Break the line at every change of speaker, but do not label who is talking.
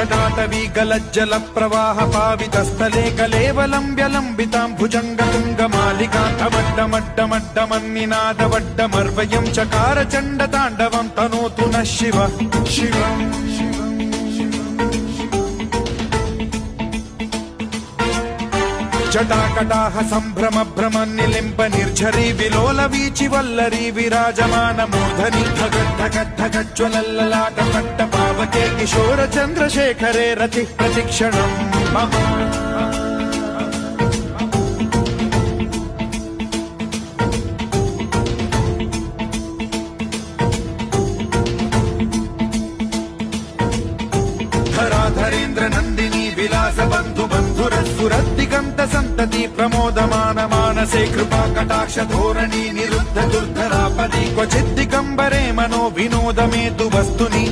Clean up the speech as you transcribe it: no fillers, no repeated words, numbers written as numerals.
जटाटवी गलज्जल प्रवाह पावितस्थले कलेवलम्ब्यलम्बितां भुजङ्गतुङ्गमालिकान्तमड्डमड्डमड्डमन्निनादवड्डमर्वयं चकार चण्डताण्डवं तनोतु नः शिव शिवम् जटाकटाह सम्भ्रम भ्रम निलिम्ब निर्झरी विलोल वीचि वल्लरी विराजमान मूर्धनि धगद्धगद्धगज्ज्वलल्ललाट पट्ट पावके किशोर चन्द्रशेखरे रतिः प्रतिक्षणम् मम धराधरेन्द्र नन्दिनी विलास बन्धु बन्धुरस्फुरद्दिगन्त सन्तति प्रमोदमान मानसे कृपा कटाक्ष धोरणी निरुद्ध दुर्धरापदि क्वचिद्दिगम्बरे मनो विनोदमेतु वस्तुनि